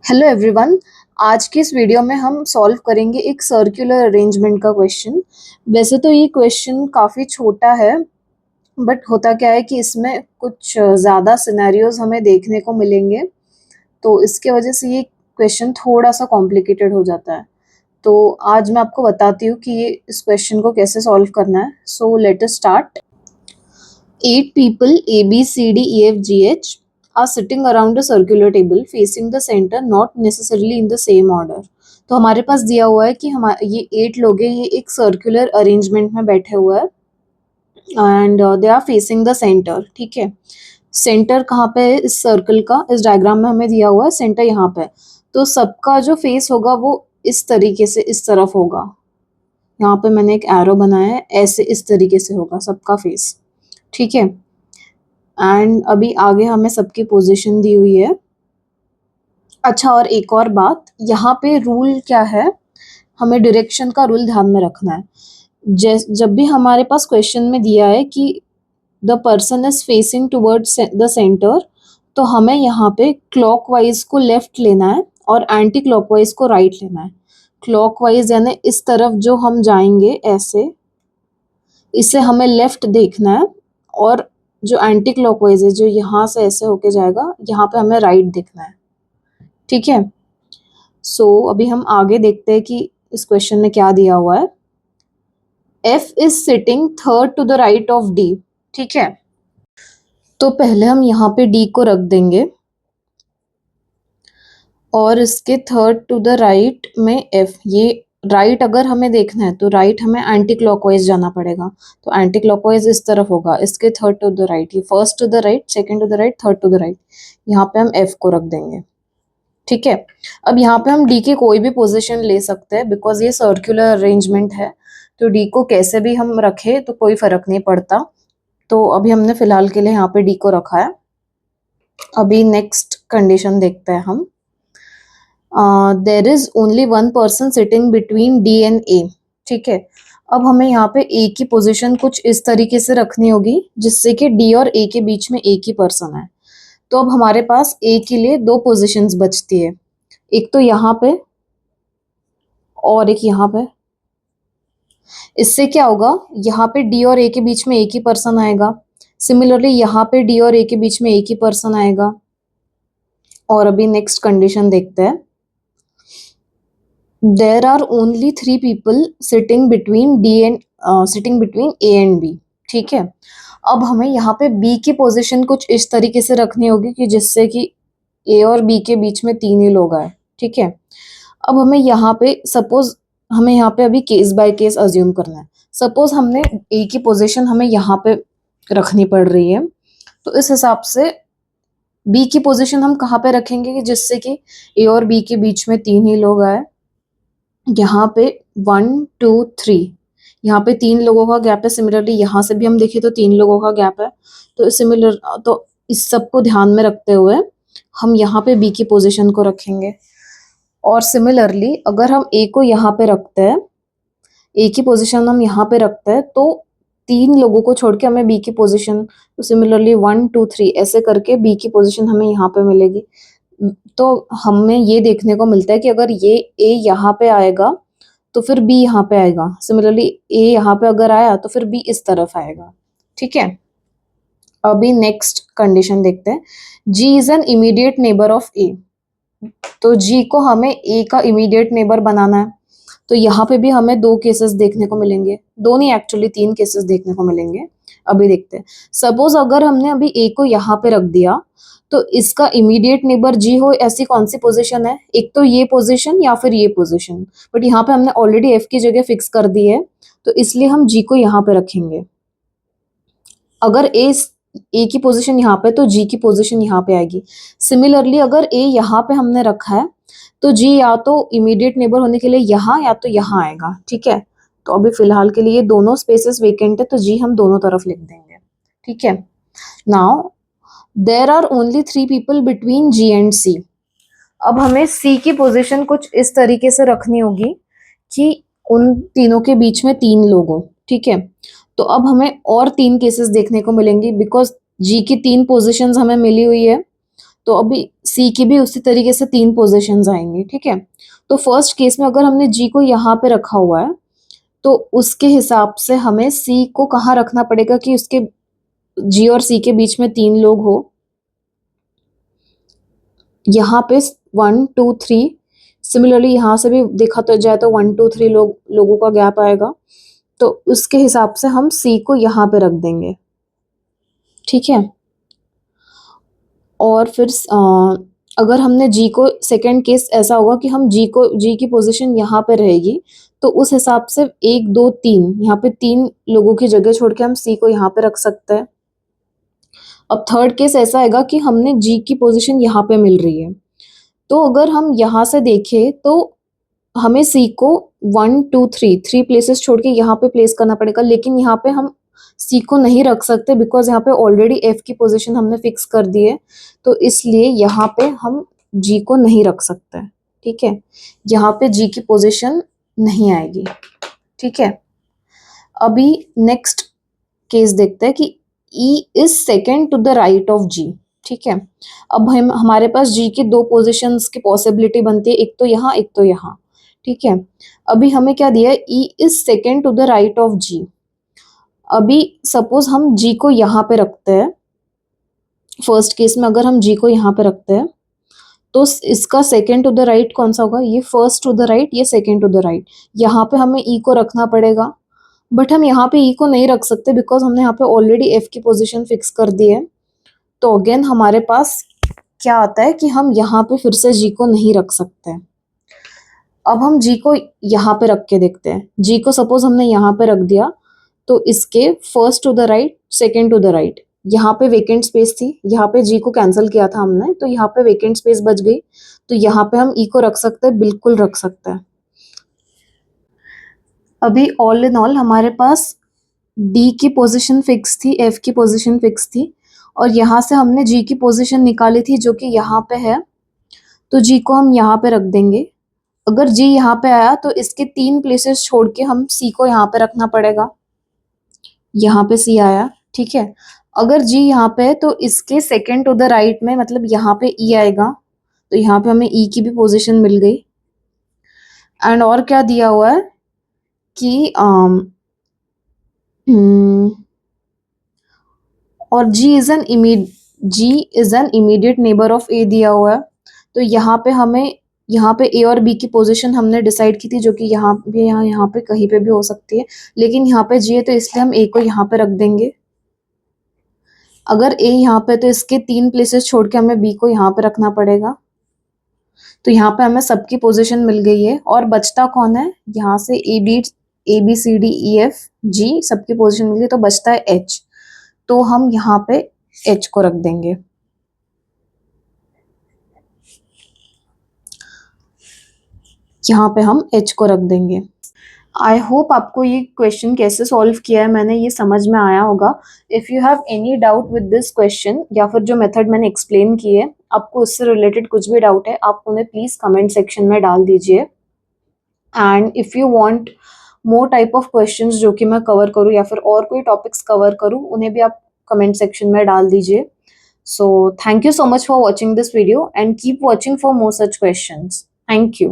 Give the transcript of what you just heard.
Hello everyone. आज की इस वीडियो में हम सॉल्व करेंगे एक सर्कुलर अरेंजमेंट का क्वेश्चन। वैसे तो ये क्वेश्चन काफ़ी छोटा है, बट होता क्या है कि इसमें कुछ ज़्यादा सिनेरियोज हमें देखने को मिलेंगे, तो इसके वजह से ये क्वेश्चन थोड़ा सा कॉम्प्लिकेटेड हो जाता है। तो आज मैं आपको बताती हूँ कि ये इस क्वेश्चन को कैसे सॉल्व करना है। So let us start. 8 people A, B, C, D, E, F, G, H are sitting around a circular table facing the center, not necessarily in the same order. तो हमारे पास दिया हुआ है कि हमारे ये 8 लोग हैं, ये एक सर्कुलर अरेंजमेंट में बैठे हुए हैं and they are facing the centre. ठीक है, सेंटर कहाँ पे है इस सर्कल का? इस डायग्राम में हमें दिया हुआ है सेंटर यहाँ पे। तो सबका जो फेस होगा वो इस तरीके से इस तरफ होगा। यहाँ पे मैंने एक एरो बनाया है, ऐसे इस तरीके से होगा सबका फेस। ठीक है, एंड अभी आगे हमें सबकी पोजीशन दी हुई है। अच्छा, और एक और बात, यहाँ पे रूल क्या है, हमें डायरेक्शन का रूल ध्यान में रखना है। जब भी हमारे पास क्वेश्चन में दिया है कि the person is facing towards the centre, तो हमें यहाँ पे क्लॉकवाइज को लेफ्ट लेना है और एंटी क्लॉकवाइज को राइट लेना है। क्लॉकवाइज यानी इस तरफ जो हम जाएंगे ऐसे, इसे हमें लेफ्ट देखना है, और जो एंटी क्लॉकवाइज है जो यहाँ से ऐसे होके जाएगा, यहाँ पे हमें राइट देखना है। ठीक है, सो अभी हम आगे देखते हैं कि इस क्वेश्चन में क्या दिया हुआ है। F is sitting third to the right of D। ठीक है, तो पहले हम यहाँ पे D को रख देंगे और इसके थर्ड टू द राइट में F। ये राइट अगर हमें देखना है तो राइट हमें एंटी क्लॉकवाइज जाना पड़ेगा, तो एंटी क्लॉकवाइज इस तरफ होगा, इसके थर्ड टू द राइट, ये first to the right, second to the right, third to the right. यहाँ पे हम F को रख देंगे। ठीक है, अब यहाँ पे हम D की कोई भी पोजीशन ले सकते हैं, बिकॉज ये सर्कुलर अरेंजमेंट है, तो D को कैसे भी हम रखे तो कोई फर्क नहीं पड़ता। तो अभी हमने फिलहाल के लिए यहाँ पे D को रखा है। अभी नेक्स्ट कंडीशन देखते हैं हम। There is only one person sitting between D and A। ठीक है, अब हमें यहाँ पे A की पोजीशन कुछ इस तरीके से रखनी होगी जिससे कि D और A के बीच में एक ही पर्सन है। तो अब हमारे पास A के लिए दो पोजीशंस बचती है, एक तो यहाँ पे और एक यहाँ पे। इससे क्या होगा, यहाँ पे D और A के बीच में एक ही पर्सन आएगा, सिमिलरली यहाँ पे D और A के बीच में एक ही पर्सन आएगा। और अभी नेक्स्ट कंडीशन देखते हैं। There are only 3 people sitting between A and B। ठीक है, अब हमें यहाँ पे B की पोजीशन कुछ इस तरीके से रखनी होगी कि जिससे कि A और B के बीच में 3 ही लोग आए। ठीक है, अब हमें यहाँ पे सपोज हमें यहाँ पे अभी केस बाय केस अज्यूम करना है। सपोज हमने A की पोजीशन हमें यहाँ पे रखनी पड़ रही है, तो इस हिसाब से B की पोजीशन हम कहाँ पे रखेंगे कि जिससे कि A और B के बीच में 3 ही लोग आए। यहाँ पे 1 2 3, यहाँ पे 3 लोगों का गैप है। सिमिलरली यहाँ से भी हम देखें तो 3 लोगों का गैप है। तो सिमिलर, तो इस सब को ध्यान में रखते हुए हम यहाँ पे B की पोजीशन को रखेंगे। और सिमिलरली अगर हम A को यहाँ पे रखते हैं, A की पोजीशन हम यहाँ पे रखते हैं, तो 3 लोगों को छोड़ के हमें B की पोजीशन, तो सिमिलरली 1 2 3 ऐसे करके B की पोजीशन हमें यहाँ पे मिलेगी। तो हमें ये देखने को मिलता है कि अगर ये A यहाँ पे आएगा तो फिर B यहाँ पे आएगा, सिमिलरली A यहाँ पे अगर आया तो फिर B इस तरफ आएगा। ठीक है, अभी नेक्स्ट कंडीशन देखते हैं। G is an immediate neighbour of A। तो G को हमें A का इमीडिएट नेबर बनाना है, तो यहाँ पे भी हमें 2 केसेस देखने को मिलेंगे, 2 नहीं एक्चुअली 3 केसेस देखने को मिलेंगे। अभी देखते हैं। सपोज अगर हमने अभी A को यहाँ पे रख दिया, तो इसका इमीडिएट नेबर G हो, ऐसी कौन सी पोजीशन है, एक तो ये पोजीशन या फिर ये पोजीशन, बट यहाँ पे हमने ऑलरेडी F की जगह फिक्स कर दी है, तो इसलिए हम G को यहाँ पे रखेंगे। अगर A की पोजीशन यहाँ पे, तो G की पोजीशन यहाँ पे आएगी। सिमिलरली अगर A यहाँ पे हमने रखा है, तो G या तो इमीडिएट नेबर होने के लिए यहाँ या तो यहाँ आएगा। ठीक है, तो अभी फिलहाल के लिए दोनों स्पेसेस वेकेंट है, तो G हम दोनों तरफ लिख देंगे। ठीक है, now there are only 3 people between G and C। अब हमें C की पोजीशन कुछ इस तरीके से रखनी होगी कि उन तीनों के बीच में 3 लोग हो। ठीक है, तो अब हमें और 3 केसेस देखने को मिलेंगी, बिकॉज G की 3 पोजीशंस हमें मिली हुई है, तो अभी सी की भी उसी तरीके से 3 पोजीशंस आएंगे, ठीक है। तो फर्स्ट केस में अगर हमने जी को यहाँ पे रखा हुआ है, तो उसके हिसाब से हमें सी को कहाँ रखना पड़ेगा कि उसके जी और सी के बीच में 3 लोग हो। यहाँ पे 1 2 3, सिमिलरली यहाँ से भी देखा तो जाए तो 1 2 3 लोगों का गैप आएगा, तो उसके हिसाब से हम सी को यहाँ पे रख देंगे, ठीक है। और फिर अगर हमने जी को, सेकंड केस ऐसा होगा कि हम जी की पोजीशन यहाँ पे रहेगी, तो उस हिसाब से 1 2 3 यहाँ पे 3 लोगों की जगह छोड़ के हम सी को यहाँ पे रख सकते हैं। अब थर्ड केस ऐसा आएगा कि हमने जी की पोजीशन यहाँ पे मिल रही है, तो अगर हम यहाँ से देखें तो हमें सी को 1 2 3 प्लेसेस छोड़ के यहाँ पे प्लेस करना पड़ेगा, लेकिन यहाँ पे हम सी को नहीं रख सकते बिकॉज यहाँ पे ऑलरेडी एफ की पोजीशन हमने फिक्स कर दी है, तो इसलिए यहाँ पे हम जी को नहीं रख सकते, ठीक है। यहाँ पे जी की पोजीशन नहीं आएगी, ठीक है। अभी नेक्स्ट केस देखते हैं कि E is second to the right of G, ठीक है। अब हम हमारे पास G की 2 पोजीशंस की पॉसिबिलिटी बनती है, एक तो यहाँ एक तो यहाँ, ठीक है। अभी हमें क्या दिया है, E is second to the right of G। अभी सपोज हम G को यहाँ पे रखते हैं, फर्स्ट केस में अगर हम G को यहाँ पे रखते हैं, तो इसका सेकेंड टू द राइट कौन सा होगा, ये फर्स्ट टू द राइट, ये सेकेंड टू द राइट। यहाँ पे हमें E को रखना पड़ेगा, बट हम यहाँ पे E को नहीं रख सकते बिकॉज हमने यहाँ पे ऑलरेडी F की पोजीशन फिक्स कर दी है। तो अगेन हमारे पास क्या आता है कि हम यहाँ पे फिर से G को नहीं रख सकते। अब हम G को यहाँ पे रख के देखते हैं। G को सपोज हमने यहाँ पे रख दिया, तो इसके first to the right, second to the right, यहाँ पे वेकेंट स्पेस थी, यहाँ पे G को कैंसिल किया था हमने, तो यहाँ पे वेकेंट स्पेस बच गई, तो यहाँ पे हम E को रख सकते हैं, बिल्कुल रख सकते हैं। अभी ऑल इन ऑल हमारे पास D की पोजीशन फिक्स थी, F की पोजीशन फिक्स थी, और यहाँ से हमने G की पोजीशन निकाली थी जो कि यहाँ पे है, तो G को हम यहाँ पे रख देंगे। अगर G यहाँ पे आया तो इसके 3 प्लेसेस छोड़ के हम C को यहाँ पे रखना पड़ेगा। यहाँ पे C आया, ठीक है। अगर G यहाँ पे है तो इसके सेकेंड टू द राइट में, मतलब यहाँ पे E आएगा, तो यहाँ पे हमें E की भी पोजीशन मिल गई। एंड और क्या दिया हुआ है कि और G is an immediate neighbour of A दिया हुआ है, तो यहाँ पे हमें, यहाँ पे A और B की पोजीशन हमने डिसाइड की थी, जो कि यहाँ पे यहाँ पे कहीं पे भी हो सकती है, लेकिन यहाँ पे G है तो इसलिए हम A को यहाँ पे रख देंगे। अगर A यहाँ पे, तो इसके 3 प्लेसेस छोड़ के हमें B को यहाँ पे रखना पड़ेगा, तो यहाँ पे हमें सबकी पोजीशन मिल गई है। और बचता कौन है, यहाँ से A B C D E F G सबकी पोजीशन मिल गई, तो बचता है H, तो हम यहाँ पे H को रख देंगे। यहाँ पे हम H को रख देंगे। आई होप आपको ये क्वेश्चन कैसे सॉल्व किया है मैंने ये समझ में आया होगा। If you have any doubt with this question, या फिर जो मेथड मैंने एक्सप्लेन की है, आपको उससे रिलेटेड कुछ भी डाउट है, आप उन्हें प्लीज़ कमेंट सेक्शन में डाल दीजिए। And if you want more type of questions जो कि मैं कवर करूँ, या फिर और कोई टॉपिक्स कवर करूँ, उन्हें भी आप कमेंट सेक्शन में डाल दीजिए। So thank you so much for watching this video and keep watching for more such questions. Thank you.